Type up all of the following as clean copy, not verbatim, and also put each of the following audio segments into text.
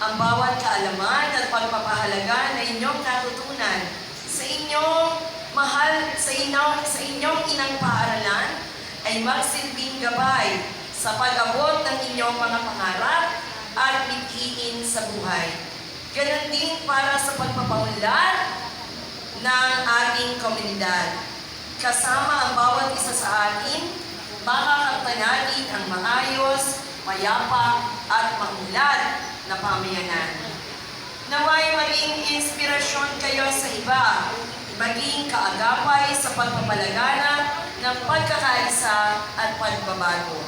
ang bawat kaalaman at pagpapahalaga na inyong natutunan sa inyong inang paaralan ay magsilbing gabay sa pag-abot ng inyong mga pangarap at mithiin sa buhay. Ganon din para sa pagpapaunlad ng ating komunidad. Kasama ang bawat isa sa atin, makakamtan natin ang maayos, mayapa at maunlad na pamayanan. Naway maging inspirasyon kayo sa iba, maging kaagapay sa pagpapalaganap ng pagkakaisa at pagbabago.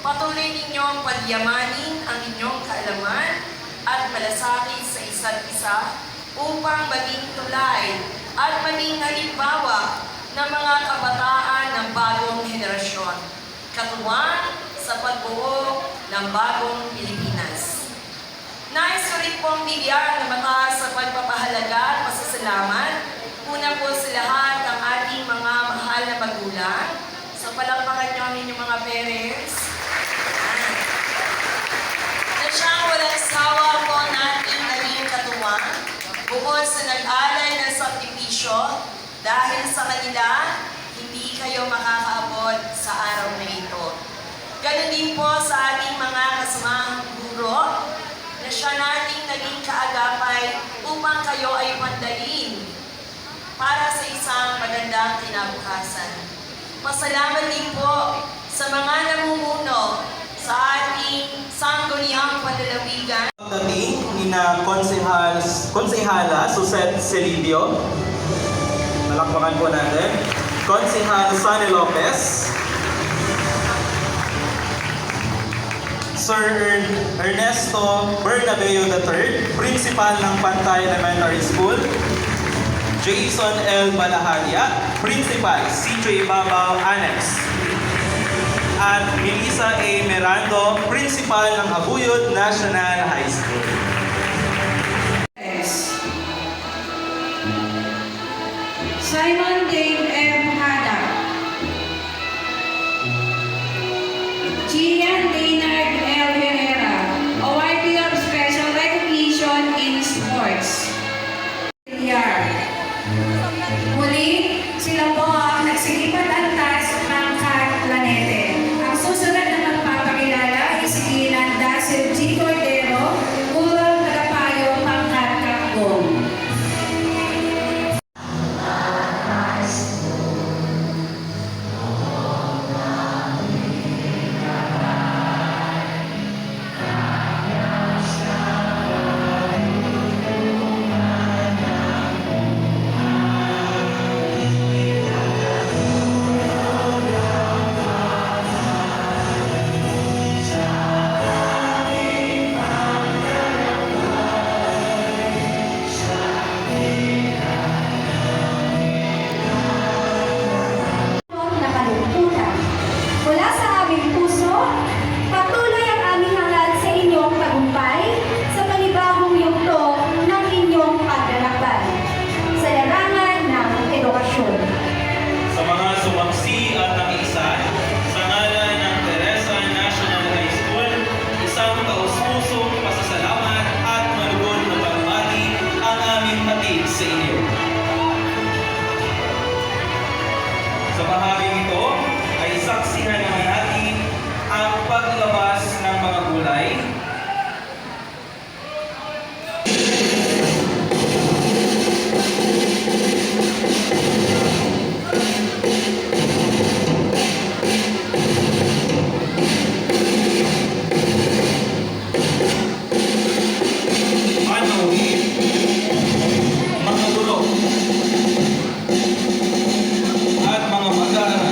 Patuloy ninyong pagyamanin ang inyong kaalaman at malasakit sa isa't isa upang maging tulay at maging halimbawa ng mga kabataan ng bagong henerasyon, katuwang sa pagbuo ng bagong Pilipinas. Nais ko rin pong bigyan ng mataas sa pagpapahalaga at pasasalamat. Una po sa lahat ang ating mga mahal na magulang. So palakpakan niyo ang inyong mga parents. Na siyang walang sawa po natin naging katuwang. Bukod sa nag-alay ng sakripisyo, dahil sa kanila, hindi kayo makakaabot sa araw na ito. Ganon din po sa ating mga kasamahang guro, na siya nating naging kaagapay upang kayo ay pandalin para sa isang magandang kinabukasan. Pasalamat din po sa mga namumuno sa ating sangguniang panlalawigan. Dating ni na Konsehala Susette Celibio. Malakpakan po natin. Konsehal Sonny Lopez. Sir Ernesto Bernabeo III, Principal ng Pantay Elementary School. Jason L. Balahalia, Principal, CJ Babao Annex. At Melissa A. Merando, Principal ng Abuyod National High School. Simon Dave M. Hada. Gian Leonard L. Herrera, awardee of special recognition in sports. Muli, sila po ang nagsilipat antas ng Planete. Ang susunod na magpapakilala ay si Ginan Dasil G. Cordero, Urang Tagapayo, Pangkat Kakgong. Mula sa aming puso, patuloy ang aming hangad sa inyong tagumpay sa panibagong yugto ng inyong paglalakbay sa larangan ng edukasyon. Sa mga sumaksi at nakiisa, sa ngalan ng Teresa National High School, isang taus-pusong pasasalamat at malugod na pagbati ang aming hatid sa inyo. Sa bahaging ito, ay saksihan naman natin ang paglabas ng mga gulay. Manawin, mga bulok, at mga mag-aaral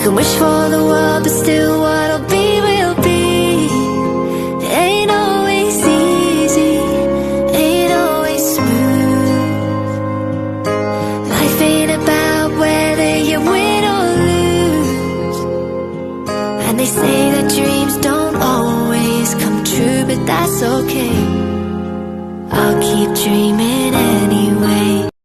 can wish for the world, but still what'll be will be. It ain't always easy, ain't always smooth. Life ain't about whether you win or lose. And they say that dreams don't always come true, but that's okay. I'll keep dreaming anyway.